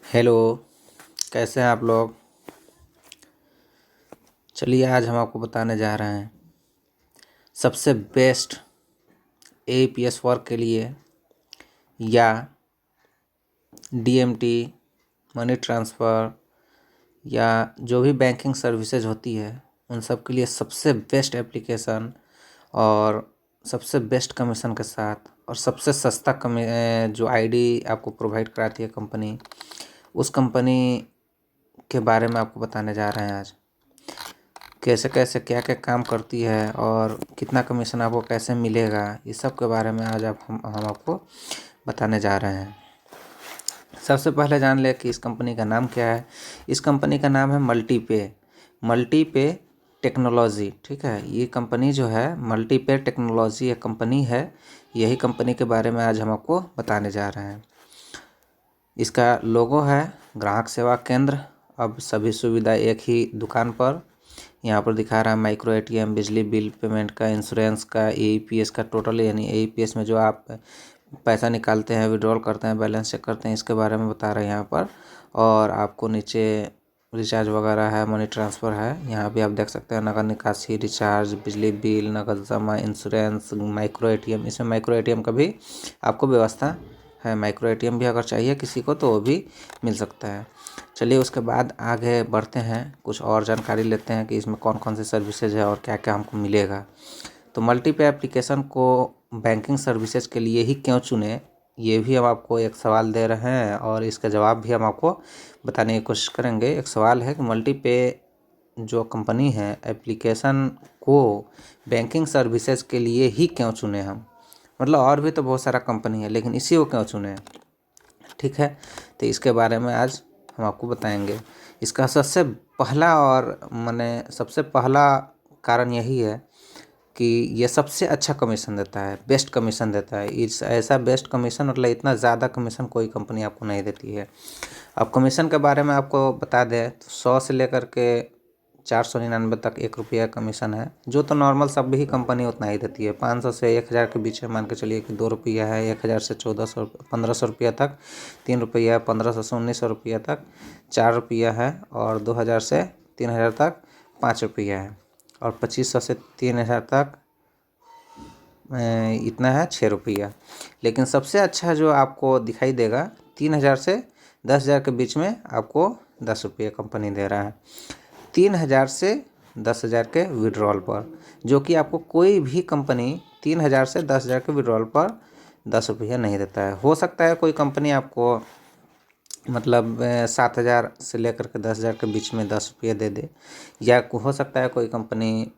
Hello. कैसे हैं आप लोग? चलिए आज हम आपको बताने जा रहे हैं सबसे बेस्ट एईपीएस वर्क के लिए या डीएमटी, मनी ट्रांसफ़र या जो भी बैंकिंग सर्विसेज होती है उन सब के लिए सबसे बेस्ट एप्लीकेशन और सबसे बेस्ट कमीशन के साथ और सबसे सस्ता जो आईडी आपको प्रोवाइड कराती है कंपनी, उस कंपनी के बारे में आपको बताने जा रहे हैं आज। कैसे कैसे क्या क्या काम करती है और कितना कमीशन आपको कैसे मिलेगा, इस सब के बारे में आज हम आपको बताने जा रहे हैं। सबसे पहले जान ले कि इस कंपनी का नाम क्या है। इस कंपनी का नाम है मल्टीपे टेक्नोलॉजी। ठीक है, ये कंपनी जो है मल्टीपे टेक्नोलॉजी एक कंपनी है। यही कंपनी के बारे में आज हम आपको बताने जा रहे हैं। इसका लोगो है ग्राहक सेवा केंद्र। अब सभी सुविधा एक ही दुकान पर। यहाँ पर दिखा रहा है माइक्रो एटीएम, बिजली बिल पेमेंट का, इंश्योरेंस का, एईपीएस का टोटल, यानी एईपीएस में जो आप पैसा निकालते हैं, विड्रॉल करते हैं, बैलेंस चेक करते हैं, इसके बारे में बता रहे हैं यहाँ पर। और आपको नीचे रिचार्ज वगैरह है, मनी ट्रांसफ़र है। यहाँ भी आप देख सकते हैं नगद निकासी, रिचार्ज, बिजली बिल, नगद जमा, इंश्योरेंस, माइक्रो एटीएम। इसमें माइक्रो एटीएम का भी आपको व्यवस्था है। माइक्रो एटीएम भी अगर चाहिए किसी को तो वो भी मिल सकता है। चलिए उसके बाद आगे बढ़ते हैं, कुछ और जानकारी लेते हैं कि इसमें कौन कौन सी सर्विसेज है और क्या क्या हमको मिलेगा। तो मल्टीपे एप्लीकेशन को बैंकिंग सर्विसेज के लिए ही क्यों चुने, ये भी हम आपको एक सवाल दे रहे हैं और इसका जवाब भी हम आपको बताने की कोशिश करेंगे। एक सवाल है कि मल्टीपे जो कंपनी है एप्लीकेशन को बैंकिंग सर्विसेज के लिए ही क्यों चुने हम, मतलब और भी तो बहुत सारा कंपनी है लेकिन इसी को क्यों चुने। ठीक है, तो इसके बारे में आज हम आपको बताएंगे। इसका सबसे पहला कारण यही है कि ये सबसे अच्छा कमीशन देता है, बेस्ट कमीशन देता है। इस ऐसा बेस्ट कमीशन, मतलब इतना ज़्यादा कमीशन कोई कंपनी आपको नहीं देती है। अब कमीशन के बारे में आपको बता दें तो 100 से लेकर के 499 तक 1 रुपया कमीशन है, जो तो नॉर्मल सब भी कंपनी उतना ही देती है। 500 से 1000 के बीच में मान के चलिए कि 2 रुपया है। 1000 से 1400 1500 रुपया तक 3 रुपया, 1500 से 1900 रुपया तक 4 रुपया है, और 2000 से 3000 तक 5 रुपया है, और 2500 से 3000 तक इतना है 6 रुपया। लेकिन सबसे अच्छा जो आपको दिखाई देगा 3000 से 10,000 के बीच में आपको 10 रुपये कंपनी दे रहा है। 3000 से 10,000 के विड्रॉल पर, जो कि आपको कोई भी कंपनी 3000 से 10,000 के विड्रॉल पर 10 रुपया नहीं देता है। हो सकता है कोई कंपनी आपको मतलब 7,000 से लेकर के 10,000 के बीच में 10 रुपये दे दे, या हो सकता है कोई कंपनी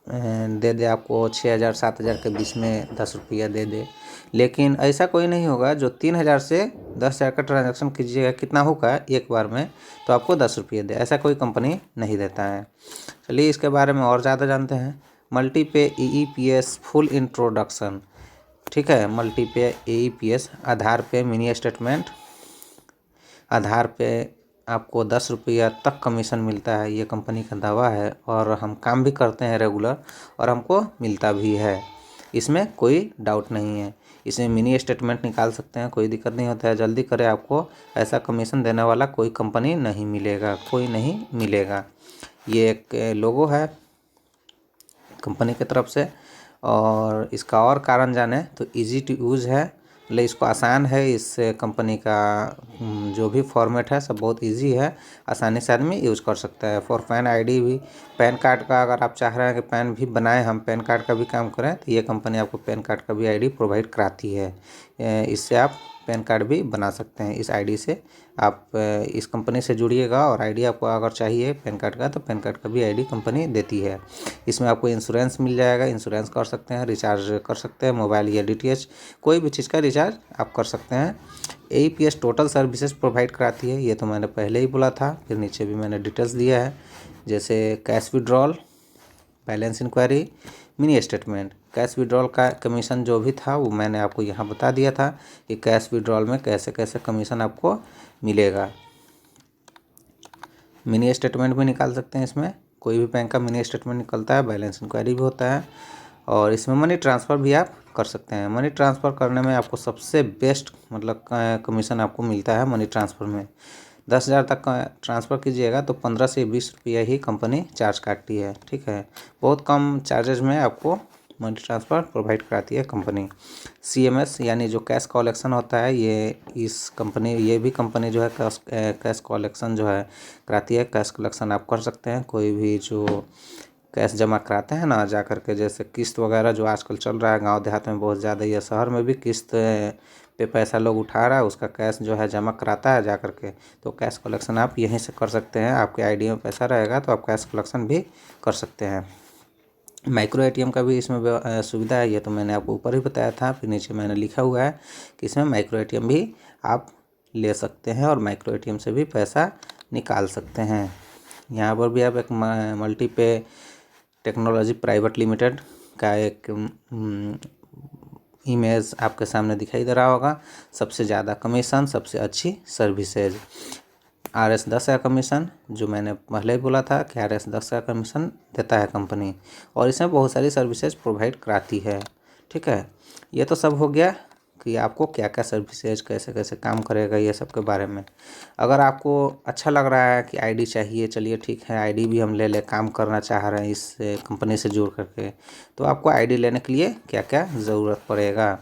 दे दे आपको 6,000 7,000 के बीच में 10 रुपया दे दे। लेकिन ऐसा कोई नहीं होगा जो 3,000 से 10,000 का ट्रांजैक्शन कीजिएगा, कितना होगा एक बार में, तो आपको 10 रुपये दे, ऐसा कोई कंपनी नहीं देता है। चलिए इसके बारे में और ज़्यादा जानते हैं। मल्टीपे एईपीएस फुल इंट्रोडक्शन। ठीक है, मल्टीपे एईपीएस आधार पे मिनी स्टेटमेंट, आधार पे आपको 10 रुपया तक कमीशन मिलता है, ये कंपनी का दावा है। और हम काम भी करते हैं रेगुलर और हमको मिलता भी है, इसमें कोई डाउट नहीं है। इसमें मिनी स्टेटमेंट निकाल सकते हैं, कोई दिक्कत नहीं होता है। जल्दी करें, आपको ऐसा कमीशन देने वाला कोई कंपनी नहीं मिलेगा, कोई नहीं मिलेगा। ये एक लोगो है कंपनी की तरफ से। और इसका और कारण जाने तो इजी टू यूज़ है, मतलब इसको आसान है। इस कंपनी का जो भी फॉर्मेट है सब बहुत इजी है, आसानी से आदमी यूज़ कर सकता है। फॉर पैन आईडी भी, पैन कार्ड का अगर आप चाह रहे हैं कि पैन भी बनाएं, हम पैन कार्ड का भी काम करें, तो ये कंपनी आपको पैन कार्ड का भी आईडी प्रोवाइड कराती है। इससे आप पैन कार्ड भी बना सकते हैं। इस आईडी से आप इस कंपनी से जुड़िएगा, और आईडी आपको अगर चाहिए पैन कार्ड का तो पैन कार्ड का भी आईडी कंपनी देती है। इसमें आपको इंश्योरेंस मिल जाएगा, इंश्योरेंस कर सकते हैं, रिचार्ज कर सकते हैं, मोबाइल या डीटीएच कोई भी चीज़ का रिचार्ज आप कर सकते हैं। एईपीएस टोटल सर्विसेज प्रोवाइड कराती है, ये तो मैंने पहले ही बोला था, फिर नीचे भी मैंने डिटेल्स दिया है, जैसे cash withdrawal, balance enquiry, mini statement. Cash withdrawal का कमीशन जो भी था वो मैंने आपको यहाँ बता दिया था कि कैश विड्रॉल में कैसे कैसे कमीशन आपको मिलेगा। मिनी स्टेटमेंट भी निकाल सकते हैं, इसमें कोई भी बैंक का मिनी स्टेटमेंट निकलता है, बैलेंस इंक्वायरी भी होता है, और इसमें मनी ट्रांसफ़र भी आप कर सकते हैं। मनी ट्रांसफ़र करने में आपको सबसे बेस्ट मतलब कमीशन आपको मिलता है मनी ट्रांसफ़र में। 10,000 तक का ट्रांसफ़र कीजिएगा तो 15 से 20 रुपया ही कंपनी चार्ज काटती है, ठीक है। बहुत कम चार्जेज में आपको मनी ट्रांसफ़र प्रोवाइड कराती है कंपनी। CMS यानी जो कैश कलेक्शन होता है, ये भी कंपनी जो है कैश कलेक्शन जो है कराती है। कैश कलेक्शन आप कर सकते हैं, कोई भी जो कैश जमा कराते हैं ना जा कर के, जैसे किस्त वगैरह जो आजकल चल रहा है गांव देहात में बहुत ज़्यादा, या शहर में भी किस्त पे पैसा लोग उठा रहा है, उसका कैश जो है जमा कराता है जा कर के। तो कैश कलेक्शन आप यहीं से कर सकते हैं। आपके आईडी में पैसा रहेगा तो आप कैश कलेक्शन भी कर सकते हैं। माइक्रो ATM का भी इसमें सुविधा है, ये तो मैंने आपको ऊपर ही बताया था। फिर नीचे मैंने लिखा हुआ है कि इसमें माइक्रो ATM भी आप ले सकते हैं और माइक्रो ATM से भी पैसा निकाल सकते हैं। यहाँ पर भी आप एक मल्टीपे टेक्नोलॉजी प्राइवेट लिमिटेड का एक इमेज आपके सामने दिखाई दे रहा होगा। सबसे ज़्यादा कमीशन, सबसे अच्छी सर्विसेज, RS10 का कमीशन, जो मैंने पहले ही बोला था कि RS10 का कमीशन देता है कंपनी, और इसमें बहुत सारी सर्विसेज प्रोवाइड कराती है, ठीक है। ये तो सब हो गया कि आपको क्या क्या सर्विसेज कैसे कैसे काम करेगा ये सब के बारे में। अगर आपको अच्छा लग रहा है कि आईडी चाहिए, चलिए ठीक है, आईडी भी हम ले ले, काम करना चाह रहे हैं इस कंपनी से जुड़ करके, तो आपको आईडी लेने के लिए क्या क्या ज़रूरत पड़ेगा।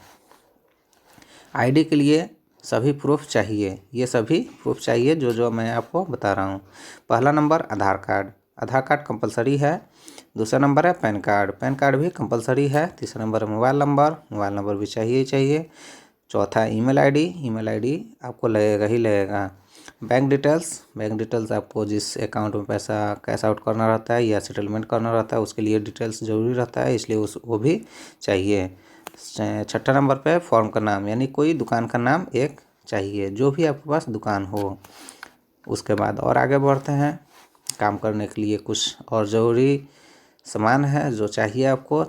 आईडी के लिए सभी प्रूफ चाहिए, ये सभी प्रूफ चाहिए जो मैं आपको बता रहा हूँ। पहला नंबर आधार कार्ड, आधार कार्ड कंपलसरी है। दूसरा नंबर है पैन कार्ड, पैन कार्ड भी कंपलसरी है। तीसरा नंबर है मोबाइल नंबर, मोबाइल नंबर भी चाहिए ही चाहिए। चौथा ईमेल आईडी, ईमेल आईडी आपको लगेगा ही लगेगा। बैंक डिटेल्स, बैंक डिटेल्स आपको जिस अकाउंट में पैसा कैश आउट करना रहता है या सेटलमेंट करना रहता है उसके लिए डिटेल्स ज़रूरी रहता है, इसलिए वो भी चाहिए। छठा नंबर पे फॉर्म का नाम, यानी कोई दुकान का नाम एक चाहिए, जो भी आपके पास दुकान हो। उसके बाद और आगे बढ़ते हैं। काम करने के लिए कुछ और ज़रूरी सामान है जो चाहिए आपको।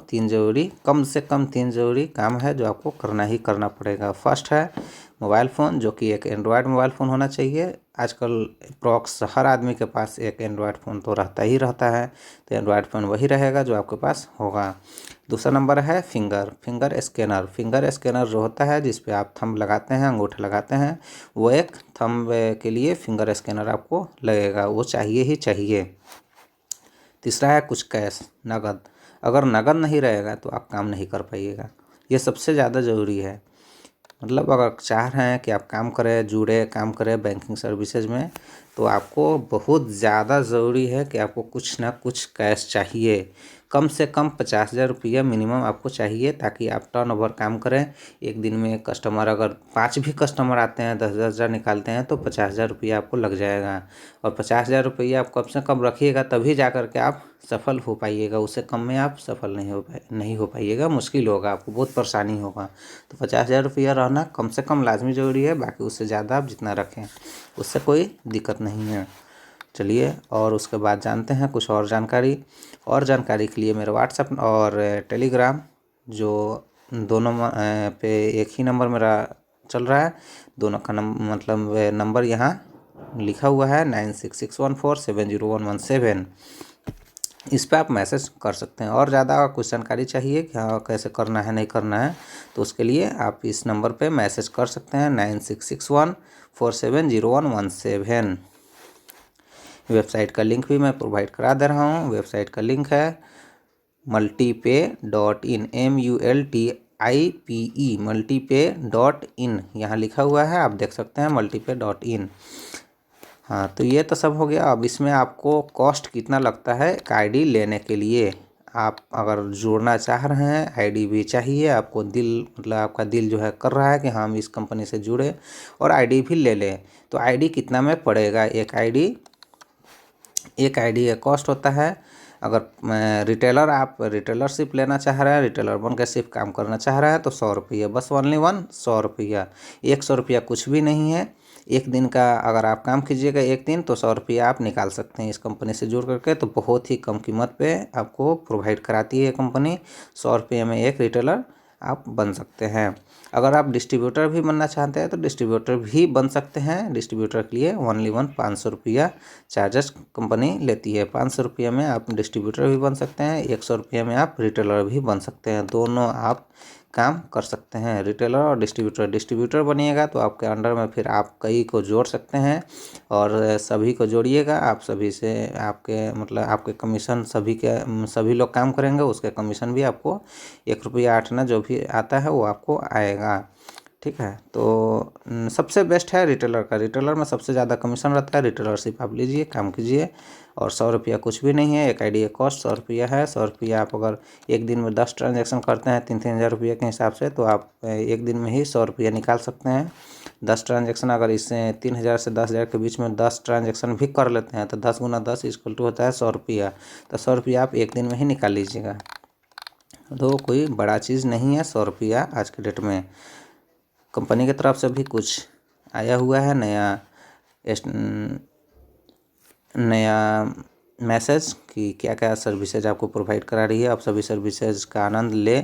कम से कम 3 ज़रूरी काम है जो आपको करना ही करना पड़ेगा। फर्स्ट है मोबाइल फ़ोन, जो कि एक एंड्रॉयड मोबाइल फ़ोन होना चाहिए। आजकल अप्रॉक्स हर आदमी के पास एक एंड्रॉयड फ़ोन तो रहता ही रहता है, तो एंड्रॉयड फ़ोन वही रहेगा जो आपके पास होगा। दूसरा नंबर है फिंगर स्कैनर। फिंगर स्कैनर जो होता है जिस पे आप थंब लगाते हैं, अंगूठा लगाते हैं, वो एक थंब के लिए फिंगर स्कैनर आपको लगेगा, वो चाहिए ही चाहिए। तीसरा है कुछ कैश, नगद। अगर नगद नहीं रहेगा तो आप काम नहीं कर पाइएगा, ये सबसे ज़्यादा ज़रूरी है। मतलब अगर चाह रहे हैं कि आप काम करें बैंकिंग सर्विसेज में, तो आपको बहुत ज़्यादा ज़रूरी है कि आपको कुछ ना कुछ कैश चाहिए। कम से कम 50,000 रुपया मिनिमम आपको चाहिए, ताकि आप टर्नओवर काम करें। एक दिन में कस्टमर अगर 5 भी कस्टमर आते हैं, 10-10 हज़ार निकालते हैं, तो 50,000 रुपया आपको लग जाएगा। और 50,000 रुपया आप कम से कम रखिएगा, तभी जा कर के आप सफल हो पाइएगा। उससे कम में आप सफल नहीं हो पाइएगा, मुश्किल होगा, आपको बहुत परेशानी होगा। तो 50,000 रुपया रहना कम से कम लाजमी ज़रूरी है। बाकी उससे ज़्यादा आप जितना रखें उससे कोई दिक्कत नहीं है। चलिए, और उसके बाद जानते हैं कुछ और जानकारी। और जानकारी के लिए मेरा व्हाट्सएप और टेलीग्राम, जो दोनों पे एक ही नंबर मेरा चल रहा है, दोनों का नंबर यहाँ लिखा हुआ है 9661470117। इस पर आप मैसेज कर सकते हैं। और ज़्यादा कुछ जानकारी चाहिए कि हाँ कैसे करना है नहीं करना है, तो उसके लिए आप इस नंबर पे मैसेज कर सकते हैं 9661470117। वेबसाइट का लिंक भी मैं प्रोवाइड करा दे रहा हूँ। वेबसाइट का लिंक है multipay.in, MULTIPE multipay.in, यहाँ लिखा हुआ है, आप देख सकते हैं multipay.in। हाँ, तो ये तो सब हो गया। अब इसमें आपको कॉस्ट कितना लगता है एक आईडी लेने के लिए। आप अगर जोड़ना चाह रहे हैं, आईडी भी चाहिए आपको, आपका दिल जो है कर रहा है कि हाँ हम इस कंपनी से जुड़े और आईडी भी ले लें, तो आईडी कितना में पड़ेगा। एक आईडी का कॉस्ट होता है। अगर आप रिटेलरशिप लेना चाह रहे हैं, रिटेलर बन के सिर्फ काम करना चाह रहे हैं, तो 100 रुपये, बस ओनली 100 रुपया। 100 रुपया कुछ भी नहीं है। एक दिन का अगर आप काम कीजिएगा एक दिन, तो 100 रुपया आप निकाल सकते हैं इस कंपनी से जुड़ करके। तो बहुत ही कम कीमत पे आपको प्रोवाइड कराती है कंपनी। 100 रुपये में एक रिटेलर आप बन सकते हैं। अगर आप डिस्ट्रीब्यूटर भी बनना चाहते हैं तो डिस्ट्रीब्यूटर भी बन सकते हैं। डिस्ट्रीब्यूटर के लिए ओनली 500 रुपया चार्जेस कंपनी लेती है। 500 रुपये में आप डिस्ट्रीब्यूटर भी बन सकते हैं, 100 रुपये में आप रिटेलर भी बन सकते हैं। दोनों आप काम कर सकते हैं। रिटेलर और डिस्ट्रीब्यूटर बनिएगा तो आपके अंडर में फिर आप कई को जोड़ सकते हैं और सभी को जोड़िएगा। आप सभी से आपके मतलब आपके कमीशन सभी लोग काम करेंगे, उसके कमीशन भी आपको 1 रुपया 8 आना जो भी आता है वो आपको आएगा। ठीक है, तो सबसे बेस्ट है रिटेलर का। रिटेलर में सबसे ज़्यादा कमीशन रहता है। रिटेलरशिप आप लीजिए, काम कीजिए और 100 रुपया कुछ भी नहीं है। एक आईडी का कॉस्ट 100 रुपया है। 100 रुपया आप अगर एक दिन में 10 ट्रांजेक्शन करते हैं 3-3 हज़ार रुपये के हिसाब से, तो आप एक दिन में ही 100 रुपया निकाल सकते हैं। 10 ट्रांजेक्शन अगर इससे 3,000 से 10,000 के बीच में 10 ट्रांजेक्शन भी कर लेते हैं तो 10 × 10 = होता है 100 रुपया। तो 100 रुपया आप एक दिन में ही निकाल लीजिएगा। तो कोई बड़ा चीज़ नहीं है 100 रुपया आज के डेट में। कंपनी की तरफ से भी कुछ आया हुआ है नया मैसेज कि क्या क्या सर्विसेज आपको प्रोवाइड करा रही है। आप सभी सर्विसेज का आनंद ले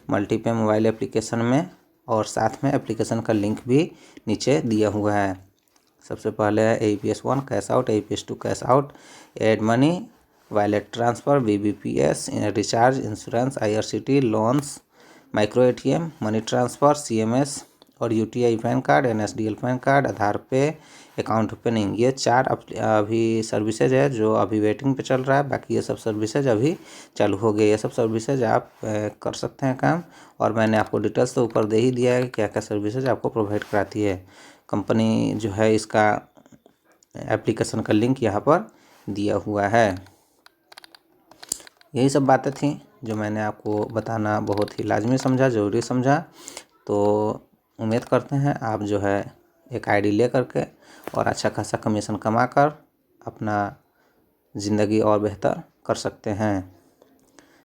मल्टीपे मोबाइल एप्लीकेशन में, और साथ में एप्लीकेशन का लिंक भी नीचे दिया हुआ है। सबसे पहले है AEPS 1 cash out, AEPS 2 cash out, add money, wallet transfer, BBPS, recharge, insurance, IRCT, loans, micro ATM, money transfer, CMS और UTI PAN card, NSDL PAN card, Aadhaar pay, account opening. ये 4 अभी सर्विसेज है जो अभी वेटिंग पे चल रहा है। बाकी ये सब सर्विसेज अभी चालू हो गई। ये सब सर्विसेज आप कर सकते हैं काम, और मैंने आपको डिटेल्स तो ऊपर दे ही दिया है कि क्या क्या सर्विसेज आपको प्रोवाइड कराती है कंपनी जो है। इसका एप्लीकेशन का लिंक यहाँ पर दिया हुआ है। यही सब बातें थी जो मैंने आपको बताना बहुत ही लाजमी समझा, ज़रूरी समझा। तो उम्मीद करते हैं आप जो है एक आईडी ले करके और अच्छा खासा कमीशन कमा कर अपना ज़िंदगी और बेहतर कर सकते हैं।